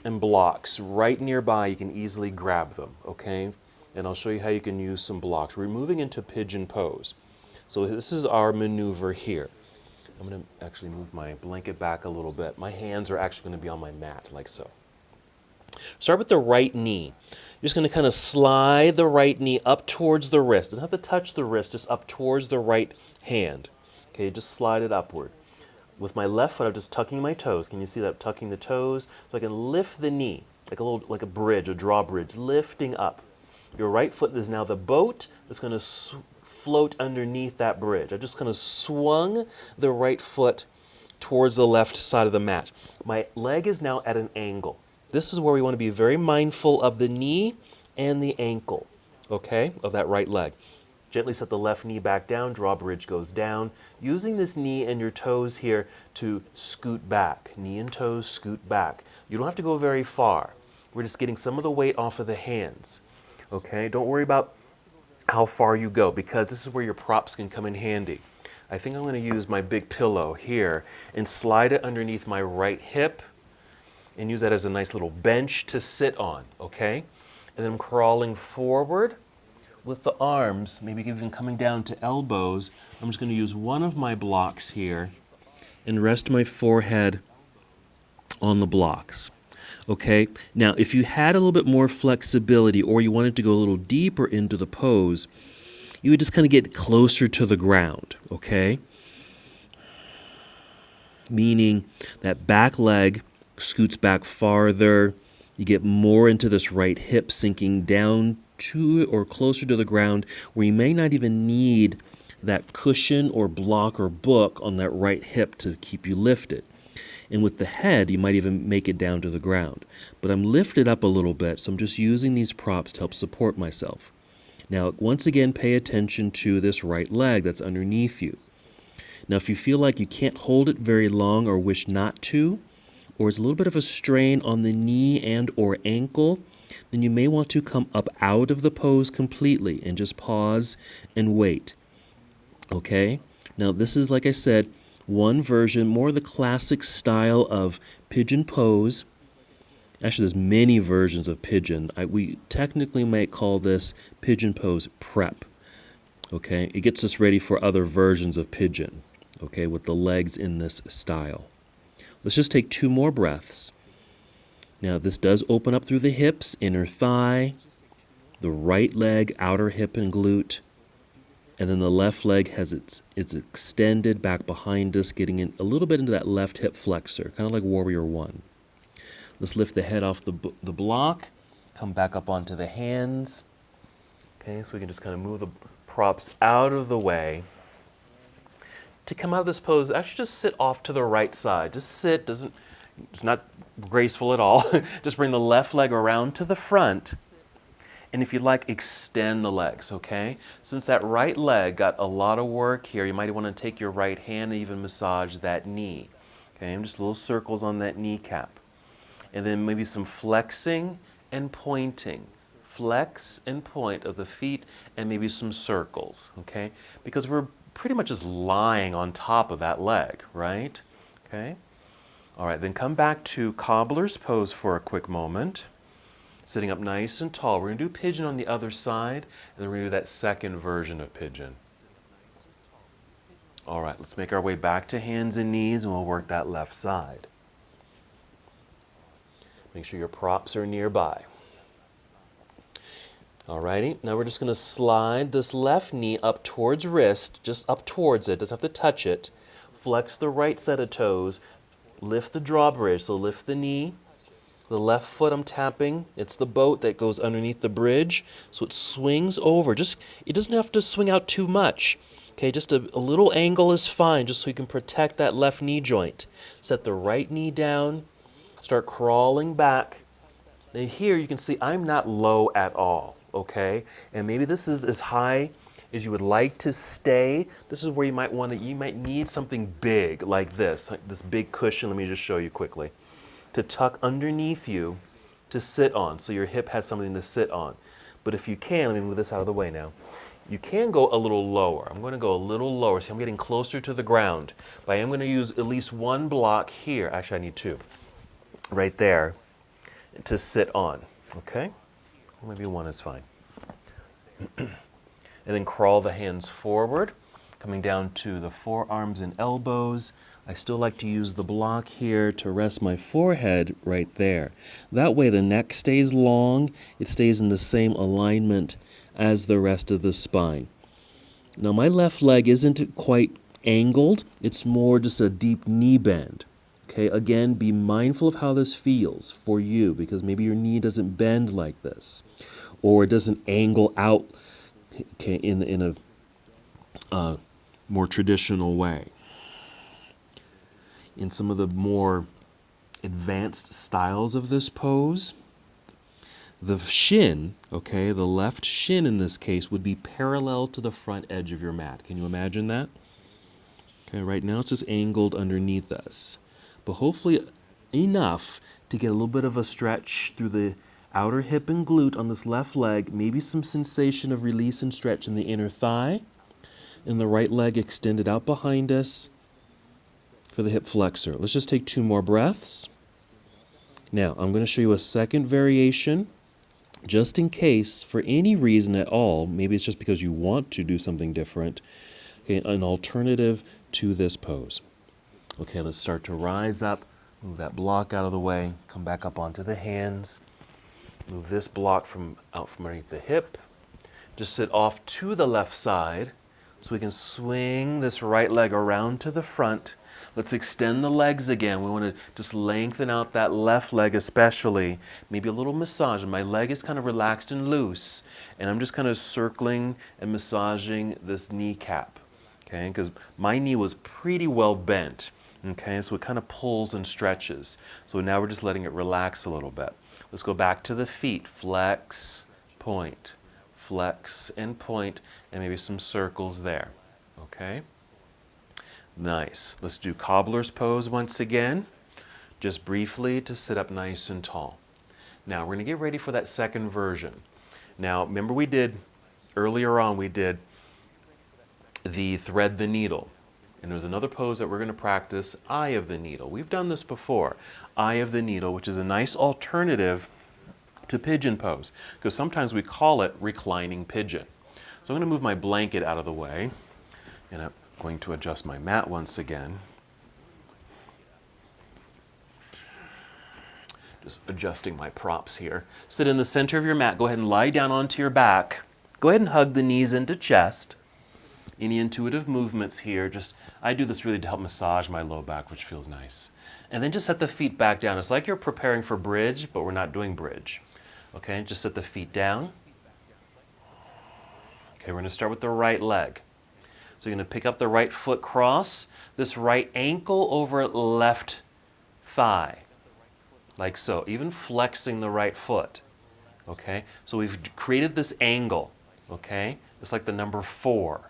and blocks right nearby. You can easily grab them, okay? And I'll show you how you can use some blocks. We're moving into pigeon pose. So this is our maneuver here. I'm going to actually move my blanket back a little bit. My hands are actually going to be on my mat, like so. Start with the right knee. You're just going to kind of slide the right knee up towards the wrist. Doesn't have to touch the wrist, just up towards the right hand. Okay, just slide it upward. With my left foot, I'm just tucking my toes. Can you see that? I'm tucking the toes so I can lift the knee, like a bridge, a drawbridge, lifting up. Your right foot is now the boat that's going to float underneath that bridge. I just kind of swung the right foot towards the left side of the mat. My leg is now at an angle. This is where we want to be very mindful of the knee and the ankle, okay, of that right leg. Gently set the left knee back down, drawbridge goes down. Using this knee and your toes here to scoot back. Knee and toes scoot back. You don't have to go very far. We're just getting some of the weight off of the hands. Okay, don't worry about how far you go because this is where your props can come in handy. I think I'm going to use my big pillow here and slide it underneath my right hip and use that as a nice little bench to sit on, okay? And then I'm crawling forward with the arms, maybe even coming down to elbows. I'm just going to use one of my blocks here and rest my forehead on the blocks. Okay, now if you had a little bit more flexibility or you wanted to go a little deeper into the pose, you would just kind of get closer to the ground, okay? Meaning that back leg scoots back farther, you get more into this right hip sinking down to or closer to the ground where you may not even need that cushion or block or book on that right hip to keep you lifted. And with the head, you might even make it down to the ground. But I'm lifted up a little bit, so I'm just using these props to help support myself. Now, once again, pay attention to this right leg that's underneath you. Now, if you feel like you can't hold it very long or wish not to, or it's a little bit of a strain on the knee and or ankle, then you may want to come up out of the pose completely and just pause and wait. Okay? Now, this is, like I said, one version, more the classic style of pigeon pose. Actually, there's many versions of pigeon. We technically might call this pigeon pose prep. Okay, it gets us ready for other versions of pigeon. Okay, with the legs in this style. Let's just take 2 more breaths. Now, this does open up through the hips, inner thigh, the right leg, outer hip and glute. And then the left leg has it's extended back behind us, getting in a little bit into that left hip flexor, kind of like Warrior One. Let's lift the head off the block, come back up onto the hands. Okay, so we can just kind of move the props out of the way. To come out of this pose, actually just sit off to the right side. Just sit, it's not graceful at all. Just bring the left leg around to the front. And if you'd like, extend the legs, okay? Since that right leg got a lot of work here, you might want to take your right hand and even massage that knee. Okay, just little circles on that kneecap. And then maybe some flexing and pointing. Flex and point of the feet and maybe some circles, okay? Because we're pretty much just lying on top of that leg, right? Okay? All right, then come back to Cobbler's pose for a quick moment. Sitting up nice and tall. We're going to do pigeon on the other side, and then we're going to do that second version of pigeon. All right, let's make our way back to hands and knees, and we'll work that left side. Make sure your props are nearby. All righty, now we're just going to slide this left knee up towards wrist, just up towards it, doesn't have to touch it. Flex the right set of toes, lift the drawbridge, so lift the knee. The left foot I'm tapping, it's the boat that goes underneath the bridge, so it swings over. It doesn't have to swing out too much. Okay, just a little angle is fine, just so you can protect that left knee joint. Set the right knee down, start crawling back. Now here you can see I'm not low at all, okay? And maybe this is as high as you would like to stay. This is where you might need something big like this big cushion. Let me just show you quickly. To tuck underneath you to sit on, so your hip has something to sit on. But if you can, let me move this out of the way now. You can go a little lower. I'm going to go a little lower. See, I'm getting closer to the ground. But I am going to use at least one block here. Actually, I need 2. Right there to sit on. Okay? Or maybe 1 is fine. And then crawl the hands forward. coming down to the forearms and elbows. I still like to use the block here to rest my forehead right there. That way the neck stays long, it stays in the same alignment as the rest of the spine. Now my left leg isn't quite angled, it's more just a deep knee bend. Okay, again, be mindful of how this feels for you, because maybe your knee doesn't bend like this, or it doesn't angle out, okay, in a more traditional way. In some of the more advanced styles of this pose, the shin, okay, the left shin in this case would be parallel to the front edge of your mat. Can you imagine that? Okay, right now it's just angled underneath us, but hopefully enough to get a little bit of a stretch through the outer hip and glute on this left leg, maybe some sensation of release and stretch in the inner thigh, and the right leg extended out behind us for the hip flexor. Let's just take 2 more breaths. Now, I'm going to show you a second variation, just in case, for any reason at all, maybe it's just because you want to do something different, okay, an alternative to this pose. Okay, let's start to rise up, move that block out of the way, come back up onto the hands, move this block out from underneath the hip, just sit off to the left side so we can swing this right leg around to the front. Let's extend the legs again. We want to just lengthen out that left leg especially. Maybe a little massage. My leg is kind of relaxed and loose, and I'm just kind of circling and massaging this kneecap, okay? Because my knee was pretty well bent, okay? So it kind of pulls and stretches. So now we're just letting it relax a little bit. Let's go back to the feet. Flex, point, flex and point, and maybe some circles there, okay? Nice. Let's do Cobbler's pose once again, just briefly to sit up nice and tall. Now we're going to get ready for that second version. Now remember earlier on we did the thread the needle, and there's another pose that we're going to practice, eye of the needle. We've done this before, eye of the needle, which is a nice alternative to pigeon pose, because sometimes we call it reclining pigeon. So I'm going to move my blanket out of the way, and I'm going to adjust my mat once again. Just adjusting my props here. Sit in the center of your mat. Go ahead and lie down onto your back. Go ahead and hug the knees into chest. Any intuitive movements here, I do this really to help massage my low back, which feels nice. And then just set the feet back down. It's like you're preparing for bridge, but we're not doing bridge. Okay, just set the feet down. Okay, we're going to start with the right leg. So you're going to pick up the right foot cross, this right ankle over left thigh, like so, even flexing the right foot, okay? So we've created this angle, okay? It's like the number 4,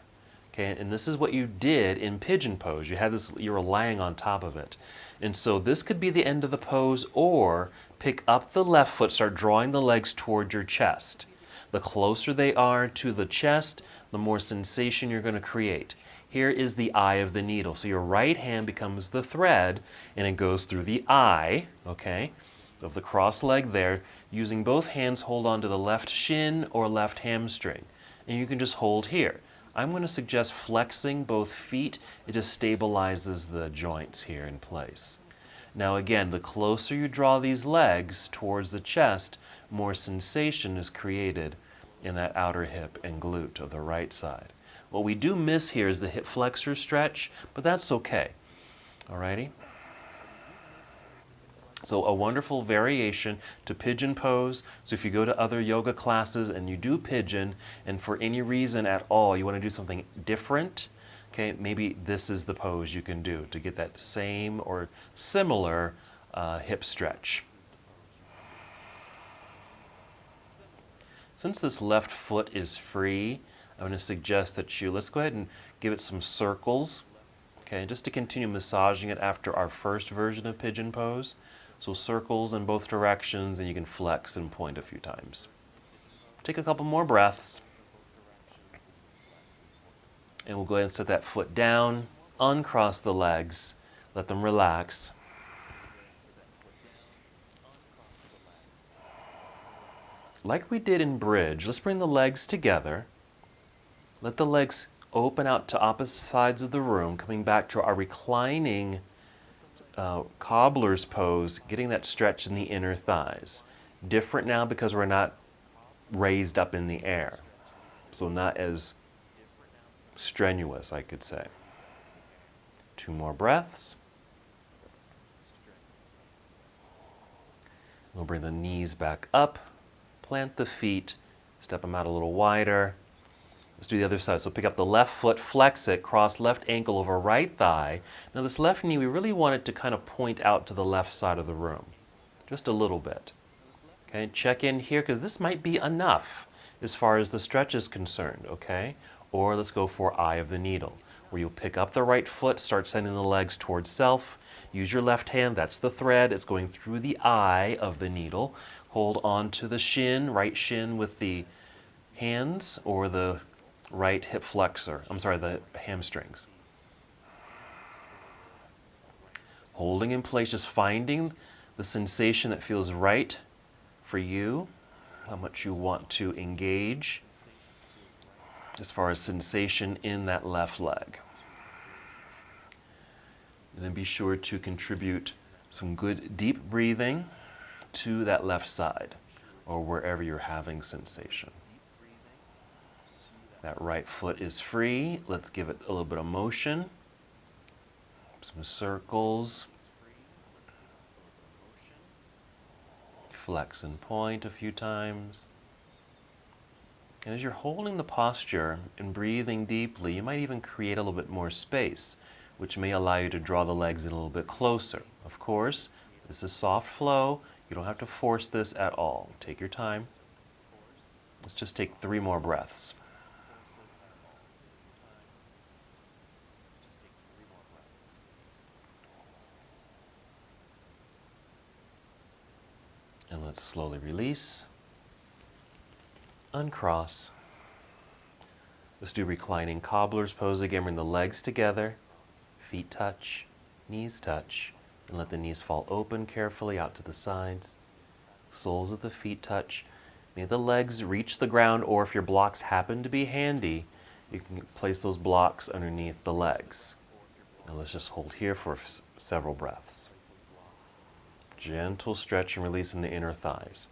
okay? And this is what you did in pigeon pose. You had this, you were lying on top of it. And so this could be the end of the pose, or pick up the left foot, start drawing the legs toward your chest. The closer they are to the chest, the more sensation you're going to create. Here is the eye of the needle. So your right hand becomes the thread, and it goes through the eye, okay, of the cross leg there. Using both hands, hold on to the left shin or left hamstring. And you can just hold here. I'm going to suggest flexing both feet. It just stabilizes the joints here in place. Now again, the closer you draw these legs towards the chest, more sensation is created in that outer hip and glute of the right side. What we do miss here is the hip flexor stretch, but that's okay. Alrighty? So a wonderful variation to pigeon pose. So if you go to other yoga classes and you do pigeon, and for any reason at all you want to do something different, okay, maybe this is the pose you can do to get that same or similar hip stretch. Since this left foot is free, I'm going to suggest that let's go ahead and give it some circles, okay, just to continue massaging it after our first version of pigeon pose. So circles in both directions, and you can flex and point a few times. Take a couple more breaths. And we'll go ahead and set that foot down, uncross the legs, let them relax. Like we did in bridge, let's bring the legs together. Let the legs open out to opposite sides of the room, coming back to our reclining Cobbler's pose, getting that stretch in the inner thighs. Different now because we're not raised up in the air, so not as strenuous, I could say. 2 more breaths. We'll bring the knees back up, plant the feet, step them out a little wider. Let's do the other side. So pick up the left foot, flex it, cross left ankle over right thigh. Now this left knee, we really want it to kind of point out to the left side of the room, just a little bit. Okay, check in here because this might be enough as far as the stretch is concerned, okay? Or let's go for eye of the needle, where you'll pick up the right foot, start sending the legs towards self. Use your left hand, that's the thread. It's going through the eye of the needle. Hold on to the shin, right shin with the hands, or the right hip flexor. I'm sorry, the hamstrings. Holding in place, just finding the sensation that feels right for you, how much you want to engage as far as sensation in that left leg. And then be sure to contribute some good deep breathing to that left side or wherever you're having sensation. That right foot is free. Let's give it a little bit of motion. Some circles. Flex and point a few times. And as you're holding the posture and breathing deeply, you might even create a little bit more space, which may allow you to draw the legs in a little bit closer. Of course, this is soft flow. You don't have to force this at all. Take your time. Let's just take 3 more breaths. And let's slowly release. Uncross. Let's do reclining Cobbler's pose again. Bring the legs together, feet touch, knees touch, and let the knees fall open carefully out to the sides. Soles of the feet touch. May the legs reach the ground, or if your blocks happen to be handy, you can place those blocks underneath the legs. Now let's just hold here for several breaths. Gentle stretch and release in the inner thighs.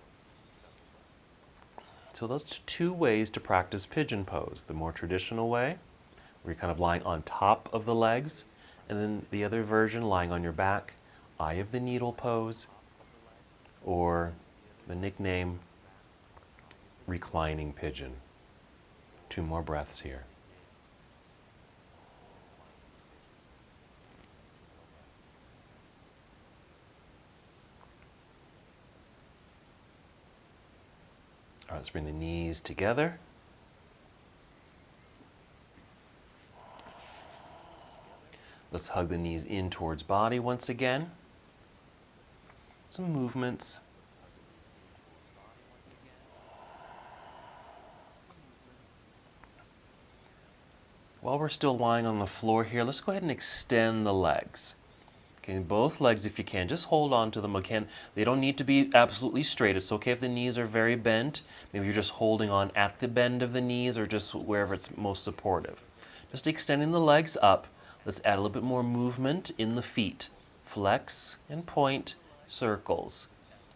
So those 2 ways to practice pigeon pose. The more traditional way, where you're kind of lying on top of the legs, and then the other version lying on your back, eye of the needle pose, or the nickname reclining pigeon. 2 more breaths here. All right, let's bring the knees together. Let's hug the knees in towards body once again. Some movements. While we're still lying on the floor here, let's go ahead and extend the legs. Okay, both legs if you can. Just hold on to them again. They don't need to be absolutely straight. It's okay if the knees are very bent. Maybe you're just holding on at the bend of the knees or just wherever it's most supportive. Just extending the legs up. Let's add a little bit more movement in the feet. Flex and point, circles.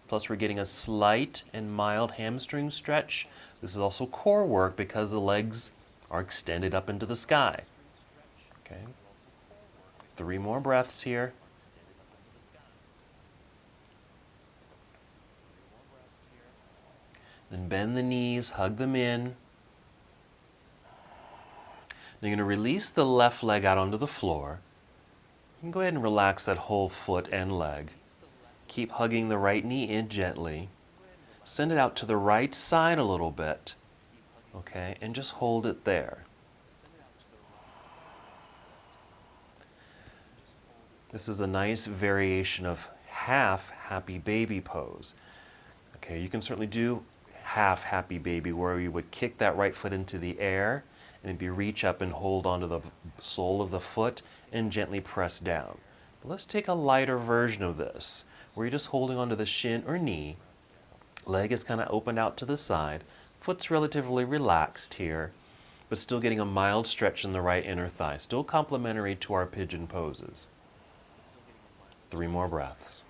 Plus we're getting a slight and mild hamstring stretch. This is also core work because the legs are extended up into the sky. Okay. 3 more breaths here. Then bend the knees, hug them in. Now you're going to release the left leg out onto the floor. You can go ahead and relax that whole foot and leg. Keep hugging the right knee in gently. Send it out to the right side a little bit. Okay, and just hold it there. This is a nice variation of half happy baby pose. Okay, you can certainly do half happy baby where you would kick that right foot into the air and maybe reach up and hold onto the sole of the foot and gently press down. But let's take a lighter version of this where you're just holding onto the shin or knee. Leg is kind of opened out to the side. Foot's relatively relaxed here. but still getting a mild stretch in the right inner thigh, still complementary to our pigeon poses. 3 more breaths.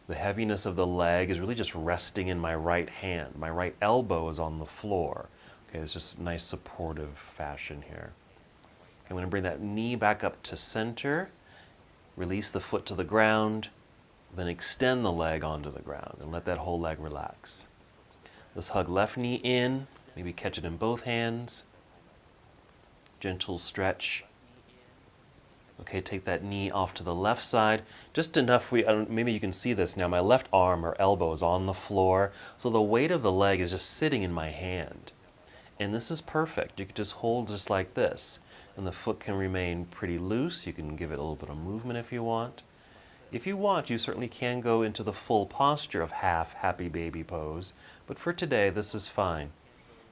The heaviness of the leg is really just resting in my right hand. My right elbow is on the floor. Okay, it's just nice supportive fashion here. I'm going to bring that knee back up to center, release the foot to the ground, then extend the leg onto the ground and let that whole leg relax. Let's hug left knee in, maybe catch it in both hands. Gentle stretch. Okay, take that knee off to the left side, just enough, maybe you can see this now, my left arm or elbow is on the floor, so the weight of the leg is just sitting in my hand. And this is perfect. You could just hold just like this, and the foot can remain pretty loose. You can give it a little bit of movement if you want. If you want, you certainly can go into the full posture of half happy baby pose, but for today, this is fine,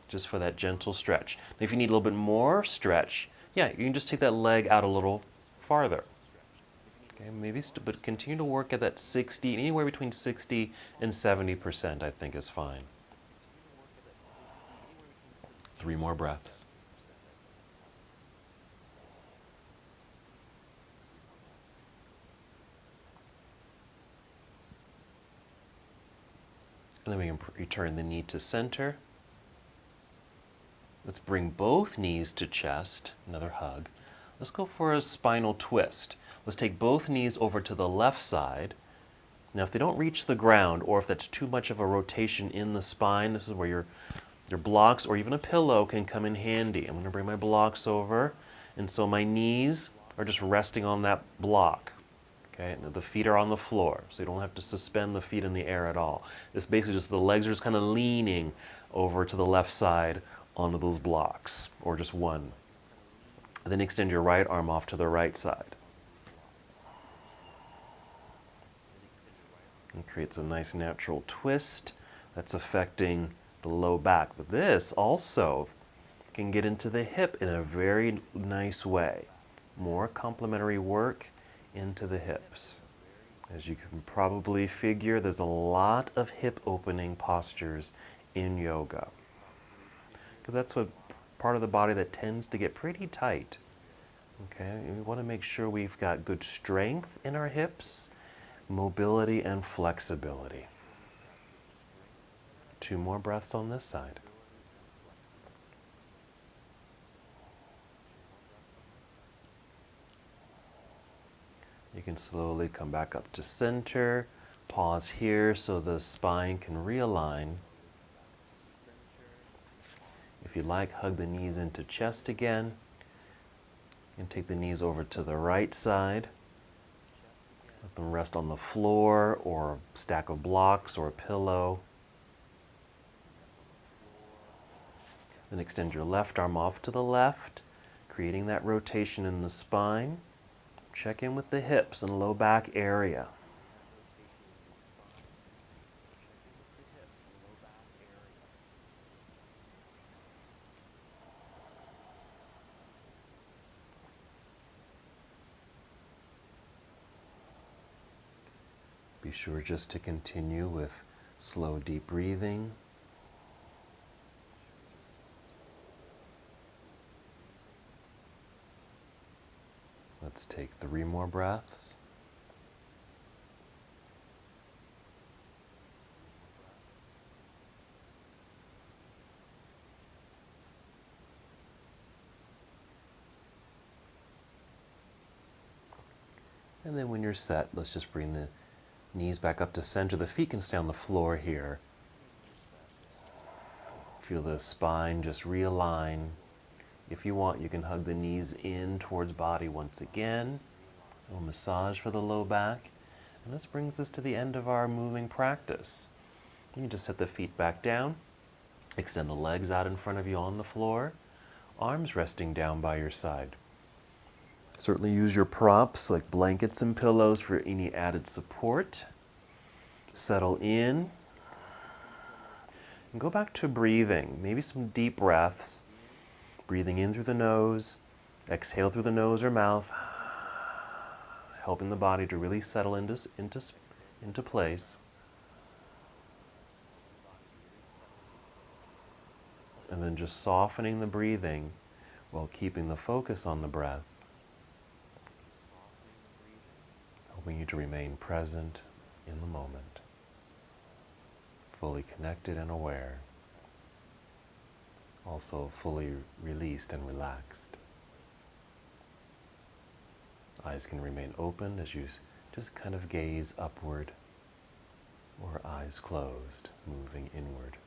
just for that gentle stretch. Now, if you need a little bit more stretch, yeah, you can just take that leg out a little farther. Okay, maybe, but continue to work at that 60, anywhere between 60 and 70%, I think is fine. 3 more breaths. And then we can return the knee to center. Let's bring both knees to chest, another hug. Let's go for a spinal twist. Let's take both knees over to the left side. Now, if they don't reach the ground, or if that's too much of a rotation in the spine, this is where your blocks or even a pillow can come in handy. I'm going to bring my blocks over, and so my knees are just resting on that block. Okay, and the feet are on the floor, so you don't have to suspend the feet in the air at all. It's basically just the legs are just kind of leaning over to the left side onto those blocks, or just one. And then extend your right arm off to the right side. And creates a nice natural twist that's affecting the low back. But this also can get into the hip in a very nice way. More complementary work into the hips. As you can probably figure, there's a lot of hip opening postures in yoga, because that's what part of the body that tends to get pretty tight. Okay, we want to make sure we've got good strength in our hips, mobility and flexibility. 2 more breaths on this side. You can slowly come back up to center. Pause here so the spine can realign. If you like, hug the knees into chest again. And take the knees over to the right side. Let them rest on the floor or a stack of blocks or a pillow. Then extend your left arm off to the left, creating that rotation in the spine. Check in with the hips and low back area. Be sure just to continue with slow, deep breathing. Let's take 3 more breaths. And then when you're set, let's just bring the knees back up to center. The feet can stay on the floor here. Feel the spine just realign. If you want, you can hug the knees in towards body once again. A little massage for the low back. And this brings us to the end of our moving practice. You can just set the feet back down. Extend the legs out in front of you on the floor. Arms resting down by your side. Certainly use your props like blankets and pillows for any added support. Settle in. And go back to breathing. Maybe some deep breaths. Breathing in through the nose, exhale through the nose or mouth, helping the body to really settle into place. And then just softening the breathing while keeping the focus on the breath, helping you to remain present in the moment, fully connected and aware, also fully released and relaxed. Eyes can remain open as you just kind of gaze upward, or eyes closed, moving inward.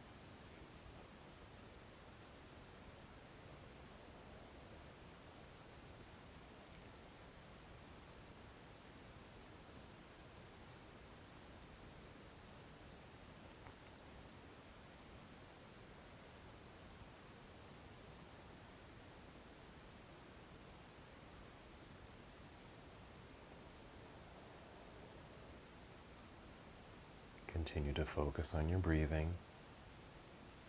Continue to focus on your breathing,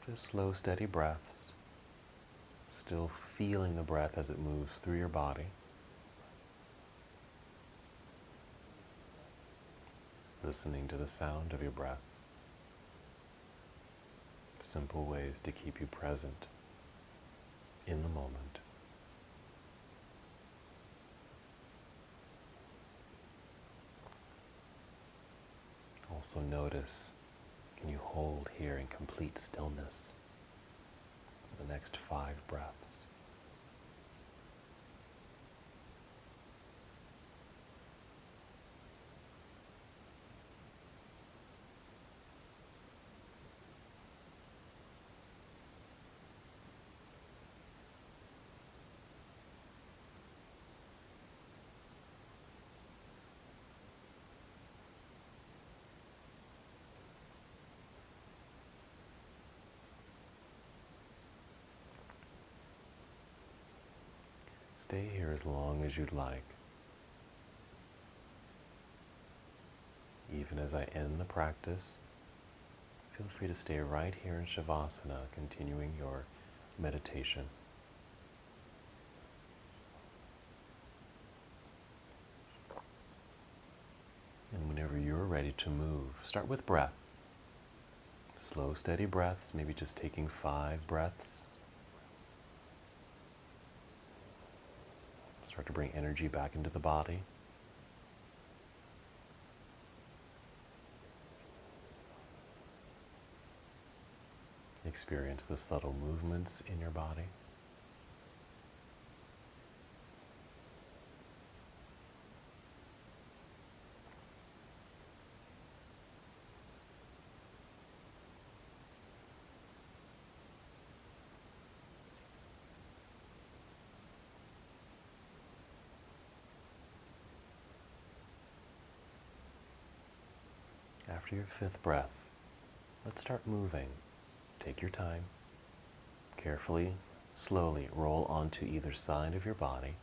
just slow, steady breaths, still feeling the breath as it moves through your body. Listening to the sound of your breath. Simple ways to keep you present in the moment. Also notice, can you hold here in complete stillness for the next 5 breaths? Stay here as long as you'd like. Even as I end the practice, feel free to stay right here in Shavasana, continuing your meditation. And whenever you're ready to move, start with breath. Slow, steady breaths, maybe just taking 5 breaths. Start to bring energy back into the body. Experience the subtle movements in your body. After your 5th breath, let's start moving. Take your time. Carefully, slowly roll onto either side of your body,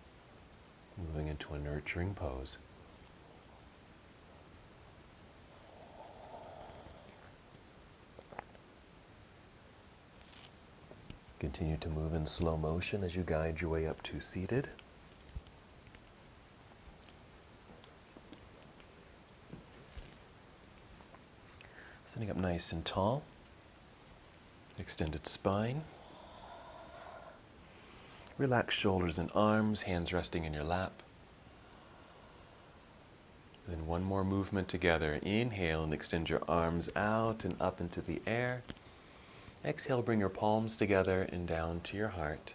moving into a nurturing pose. Continue to move in slow motion as you guide your way up to seated. Sitting up nice and tall, extended spine. Relax shoulders and arms, hands resting in your lap. Then one more movement together. Inhale and extend your arms out and up into the air. Exhale, bring your palms together and down to your heart.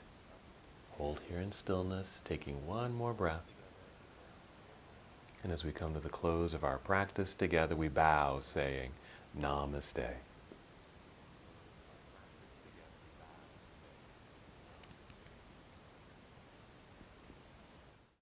Hold here in stillness, taking one more breath. And as we come to the close of our practice together, we bow, saying, Namaste.